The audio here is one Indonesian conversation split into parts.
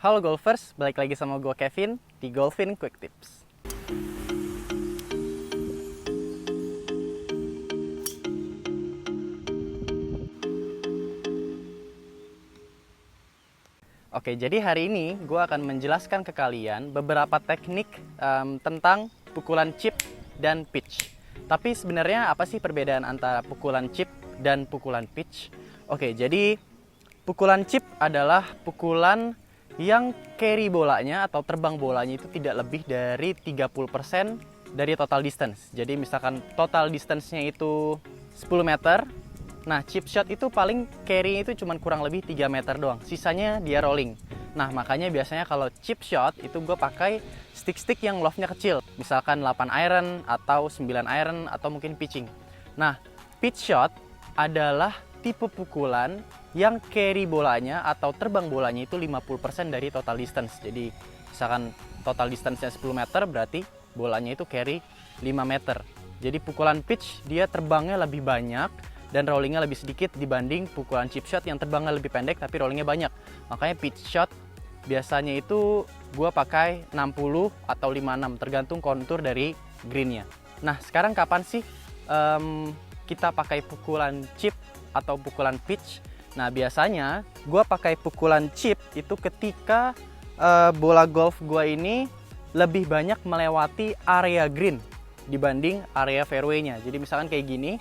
Halo golfers, balik lagi sama gue Kevin di Golfin Quick Tips. Oke, jadi hari ini gue akan menjelaskan ke kalian beberapa teknik tentang pukulan chip dan pitch. Tapi sebenarnya apa sih perbedaan antara pukulan chip dan pukulan pitch? Oke, jadi pukulan chip adalah pukulan yang carry bolanya atau terbang bolanya itu tidak lebih dari 30% dari total distance. Jadi misalkan total distance-nya itu 10 meter, nah chip shot itu paling carry itu cuma kurang lebih 3 meter doang. Sisanya dia rolling. Nah makanya biasanya kalau chip shot itu gue pakai stick-stick yang loft-nya kecil. Misalkan 8 iron atau 9 iron atau mungkin pitching. Nah pitch shot adalah tipe pukulan yang carry bolanya atau terbang bolanya itu 50% dari total distance. Jadi misalkan total distance-nya 10 meter berarti bolanya itu carry 5 meter. Jadi pukulan pitch dia terbangnya lebih banyak dan rollingnya lebih sedikit dibanding pukulan chip shot yang terbangnya lebih pendek tapi rollingnya banyak. Makanya pitch shot biasanya itu gue pakai 60 atau 56 tergantung kontur dari greennya. Nah sekarang kapan sih kita pakai pukulan chip atau pukulan pitch? Nah biasanya gue pakai pukulan chip itu ketika bola golf gue ini lebih banyak melewati area green dibanding area fairway-nya. Jadi misalkan kayak gini,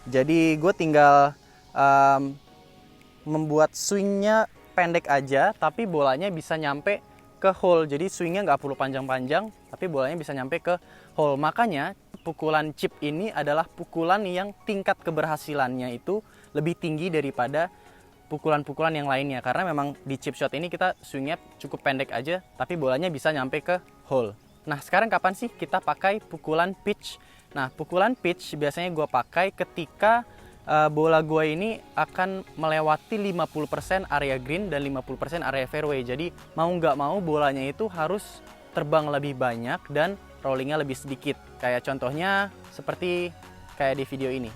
jadi gue tinggal membuat swingnya pendek aja, tapi bolanya bisa nyampe ke hole. Jadi swingnya nggak perlu panjang-panjang, tapi bolanya bisa nyampe ke hole. Makanya pukulan chip ini adalah pukulan yang tingkat keberhasilannya itu lebih tinggi daripada pukulan-pukulan yang lainnya. Karena memang di chip shot ini kita swingnya cukup pendek aja, tapi bolanya bisa nyampe ke hole. Nah sekarang kapan sih kita pakai pukulan pitch? Nah pukulan pitch biasanya gue pakai ketika bola gue ini akan melewati 50% area green dan 50% area fairway. Jadi mau nggak mau bolanya itu harus terbang lebih banyak dan rollingnya lebih sedikit. Kayak contohnya seperti kayak di video ini.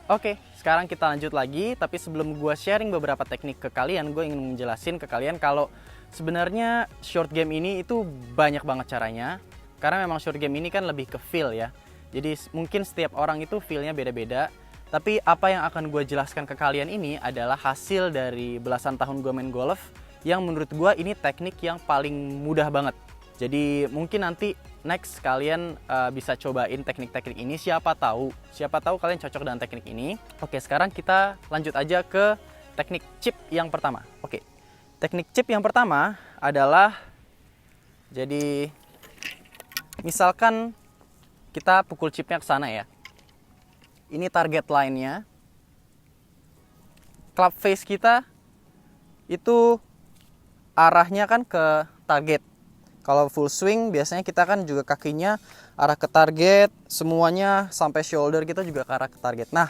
Oke, sekarang kita lanjut lagi. Tapi sebelum gue sharing beberapa teknik ke kalian, gue ingin menjelasin ke kalian kalau sebenarnya short game ini itu banyak banget caranya. Karena memang short game ini kan lebih ke feel ya. Jadi mungkin setiap orang itu feel-nya beda-beda. Tapi apa yang akan gue jelaskan ke kalian ini adalah hasil dari belasan tahun gue main golf, yang menurut gue ini teknik yang paling mudah banget. Jadi mungkin nanti next kalian bisa cobain teknik-teknik ini, siapa tahu kalian cocok dengan teknik ini. Oke, sekarang kita lanjut aja ke teknik chip yang pertama. Oke, teknik chip yang pertama adalah, jadi misalkan kita pukul chipnya ke sana ya. Ini target line-nya. Club face kita itu arahnya kan ke target. Kalau full swing biasanya kita kan juga kakinya arah ke target, semuanya sampai shoulder kita juga ke arah ke target. Nah,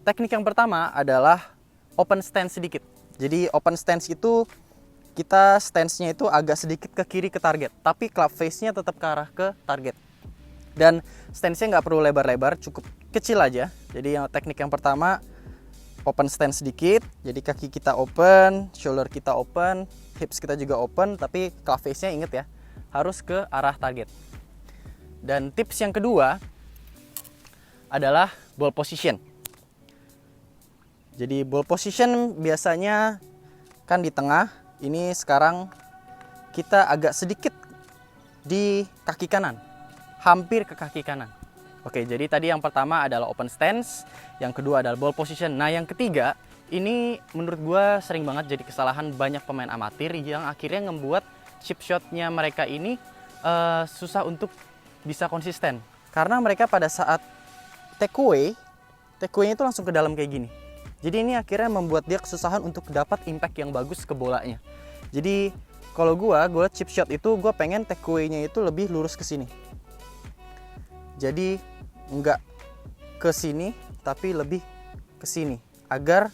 teknik yang pertama adalah open stance sedikit. Jadi open stance itu kita stance-nya itu agak sedikit ke kiri ke target, tapi club face-nya tetap ke arah ke target. Dan stance-nya nggak perlu lebar-lebar, cukup kecil aja. Jadi teknik yang pertama open stance sedikit, jadi kaki kita open, shoulder kita open, hips kita juga open, tapi club face-nya inget ya, harus ke arah target. Dan tips yang kedua adalah ball position. Jadi ball position biasanya kan di tengah, ini sekarang kita agak sedikit di kaki kanan, hampir ke kaki kanan. Oke, jadi tadi yang pertama adalah open stance, yang kedua adalah ball position. Nah yang ketiga, ini menurut gue sering banget jadi kesalahan banyak pemain amatir yang akhirnya membuat chip shotnya mereka ini susah untuk bisa konsisten. Karena mereka pada saat take away-nya itu langsung ke dalam kayak gini. Jadi ini akhirnya membuat dia kesusahan untuk dapat impact yang bagus ke bolanya. Jadi kalau gue chip shot itu gue pengen take away-nya itu lebih lurus ke sini. Jadi nggak ke sini tapi lebih ke sini agar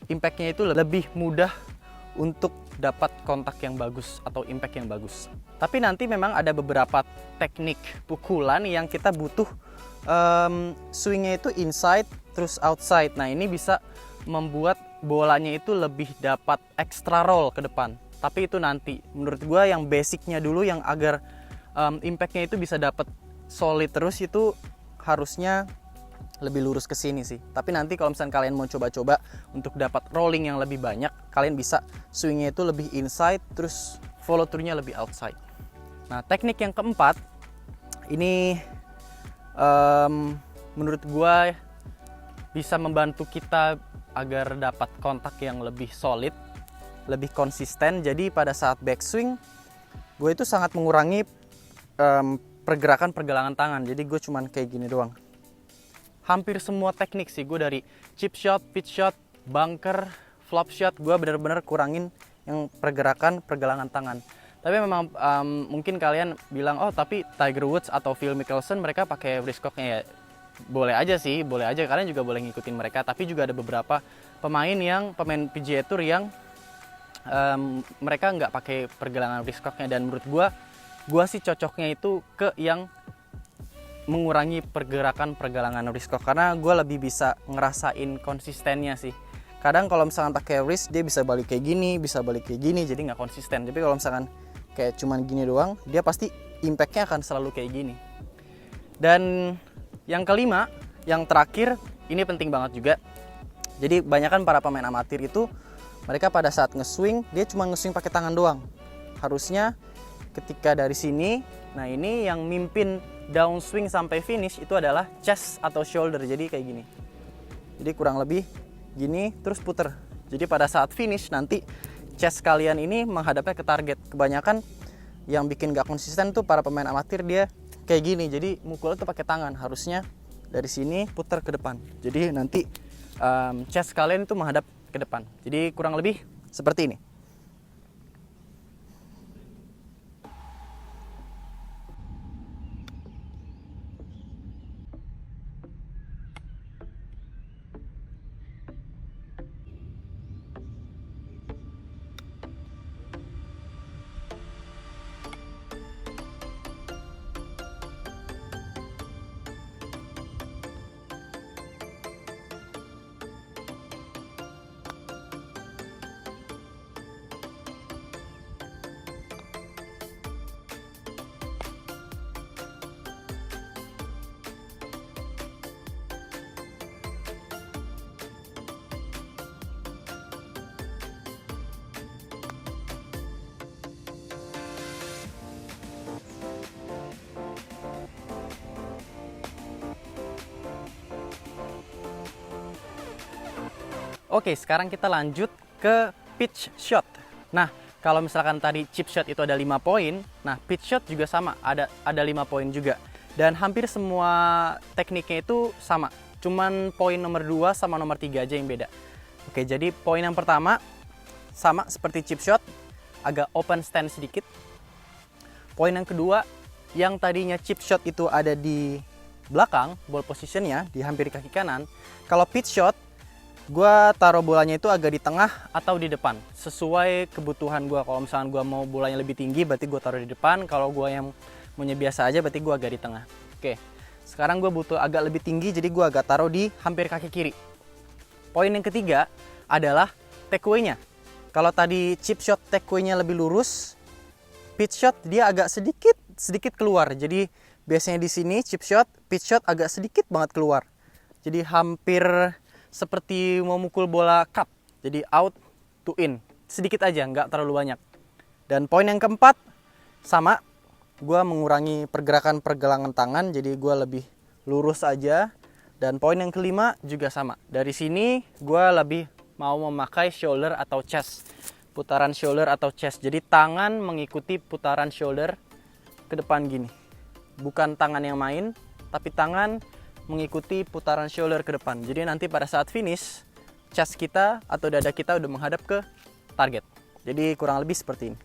impact-nya itu lebih mudah untuk dapat kontak yang bagus atau impact yang bagus. Tapi nanti memang ada beberapa teknik pukulan yang kita butuh swingnya itu inside terus outside. Nah ini bisa membuat bolanya itu lebih dapat extra roll ke depan. Tapi itu nanti, menurut gue yang basicnya dulu yang agar impactnya itu bisa dapat solid terus itu harusnya lebih lurus ke sini sih. Tapi nanti kalau misalnya kalian mau coba-coba untuk dapat rolling yang lebih banyak, kalian bisa swingnya itu lebih inside, terus follow through-nya lebih outside. Nah, teknik yang keempat ini menurut gue bisa membantu kita agar dapat kontak yang lebih solid, lebih konsisten. Jadi pada saat backswing, gue itu sangat mengurangi pergerakan tangan. Jadi gue cuman kayak gini doang. Hampir semua teknik sih, gue dari chip shot, pitch shot, bunker, flop shot, gue bener-bener kurangin yang pergerakan tangan. Tapi memang mungkin kalian bilang, oh tapi Tiger Woods atau Phil Mickelson mereka pakai wrist cock-nya ya. Boleh aja sih, boleh aja, kalian juga boleh ngikutin mereka. Tapi juga ada beberapa pemain PGA Tour yang mereka nggak pakai pergelangan wrist cock-nya. Dan menurut gue sih cocoknya itu ke yang mengurangi pergerakan wrist cock, karena gue lebih bisa ngerasain konsistennya sih. Kadang kalau misalkan pakai wrist dia bisa balik kayak gini, jadi nggak konsisten. Tapi kalau misalkan kayak cuman gini doang, dia pasti impactnya akan selalu kayak gini. Dan yang kelima, yang terakhir, ini penting banget juga. Jadi banyak kan para pemain amatir itu mereka pada saat nge-swing, dia cuma nge-swing pakai tangan doang. Harusnya ketika dari sini, nah ini yang mimpin downswing sampai finish itu adalah chest atau shoulder. Jadi kayak gini. Jadi kurang lebih gini, terus puter. Jadi pada saat finish nanti chest kalian ini menghadapnya ke target. Kebanyakan yang bikin gak konsisten tuh para pemain amatir, dia kayak gini. Jadi mukulnya tuh pakai tangan. Harusnya dari sini puter ke depan. Jadi nanti chest kalian itu menghadap ke depan. Jadi kurang lebih seperti ini. Oke, sekarang kita lanjut ke pitch shot. Nah, kalau misalkan tadi chip shot itu ada 5 poin, nah pitch shot juga sama, ada 5 poin juga. Dan hampir semua tekniknya itu sama. Cuman poin nomor 2 sama nomor 3 aja yang beda. Oke, jadi poin yang pertama sama seperti chip shot, agak open stance sedikit. Poin yang kedua, yang tadinya chip shot itu ada di belakang, ball positionnya di hampir kaki kanan. Kalau pitch shot, gue taruh bolanya itu agak di tengah atau di depan, sesuai kebutuhan gue. Kalau misalnya gue mau bolanya lebih tinggi, berarti gue taruh di depan. Kalau gue yang maunya biasa aja, berarti gue agak di tengah. Oke, sekarang gue butuh agak lebih tinggi, jadi gue agak taruh di hampir kaki kiri. Poin yang ketiga adalah takeaway-nya. Kalau tadi chip shot takeaway-nya lebih lurus, pitch shot dia agak sedikit keluar. Jadi biasanya di sini chip shot, pitch shot agak sedikit banget keluar. Jadi hampir seperti mau mukul bola cup, jadi out to in, sedikit aja, nggak terlalu banyak. Dan poin yang keempat sama, gue mengurangi pergerakan tangan, jadi gue lebih lurus aja. Dan poin yang kelima juga sama, dari sini gue lebih mau memakai shoulder atau chest, putaran shoulder atau chest. Jadi tangan mengikuti putaran shoulder ke depan gini, bukan tangan yang main, tapi tangan mengikuti putaran shoulder ke depan. Jadi nanti pada saat finish, chest kita atau dada kita udah menghadap ke target. Jadi kurang lebih seperti ini.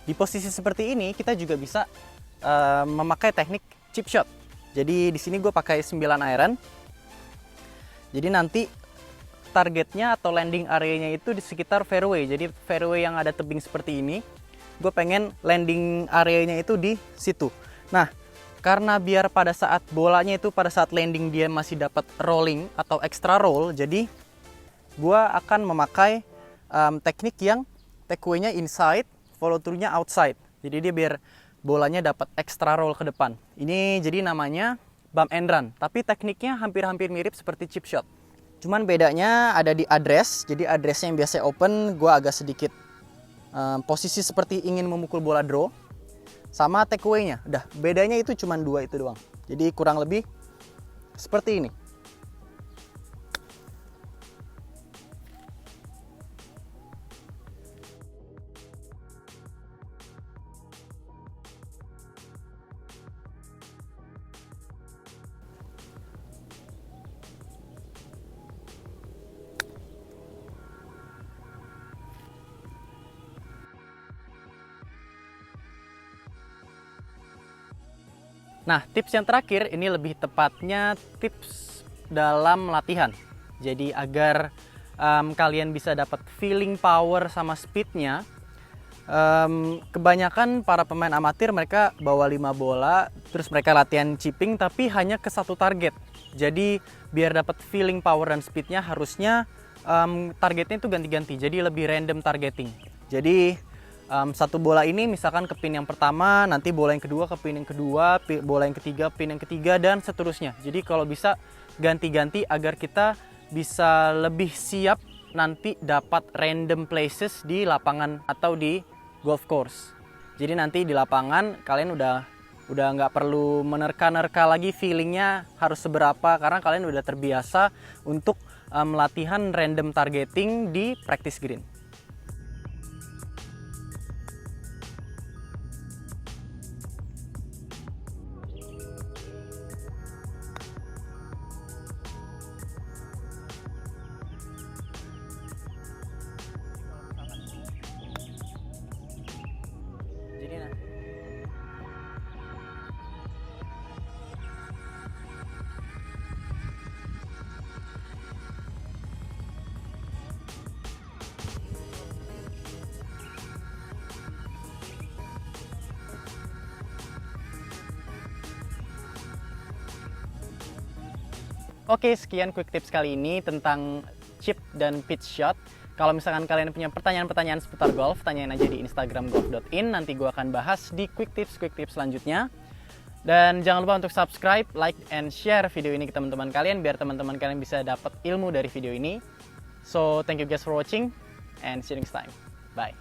Di posisi seperti ini kita juga bisa memakai teknik chip shot. Jadi di sini gue pakai 9 iron. Jadi nanti targetnya atau landing area-nya itu di sekitar fairway. Jadi fairway yang ada tebing seperti ini, gue pengen landing area-nya itu di situ. Nah, karena biar pada saat bolanya itu pada saat landing dia masih dapat rolling atau extra roll, jadi gue akan memakai teknik yang takeaway-nya inside, follow through-nya outside. Jadi dia biar bolanya dapat extra roll ke depan. Ini jadi namanya bump and run, tapi tekniknya hampir-hampir mirip seperti chip shot. Cuman bedanya ada di address. Jadi addressnya yang biasa open, gue agak sedikit posisi seperti ingin memukul bola draw. Sama takeaway-nya, udah bedanya itu cuma 2 itu doang. Jadi kurang lebih seperti ini. Nah, tips yang terakhir ini lebih tepatnya tips dalam latihan. Jadi agar kalian bisa dapat feeling power sama speednya. Kebanyakan para pemain amatir mereka bawa 5 bola, terus mereka latihan chipping tapi hanya ke satu target. Jadi biar dapat feeling power dan speednya harusnya targetnya itu ganti-ganti. Jadi lebih random targeting. Jadi satu bola ini misalkan ke pin yang pertama, nanti bola yang kedua ke pin yang kedua, bola yang ketiga pin yang ketiga, dan seterusnya. Jadi kalau bisa ganti-ganti agar kita bisa lebih siap nanti dapat random places di lapangan atau di golf course. Jadi nanti di lapangan kalian udah nggak perlu menerka-nerka lagi feelingnya harus seberapa, karena kalian udah terbiasa untuk latihan random targeting di practice green. Oke, sekian quick tips kali ini tentang chip dan pitch shot. Kalau misalkan kalian punya pertanyaan-pertanyaan seputar golf, tanyain aja di Instagram golf.in. Nanti gue akan bahas di quick tips selanjutnya. Dan jangan lupa untuk subscribe, like, and share video ini ke teman-teman kalian biar teman-teman kalian bisa dapat ilmu dari video ini. So, thank you guys for watching and see you next time. Bye.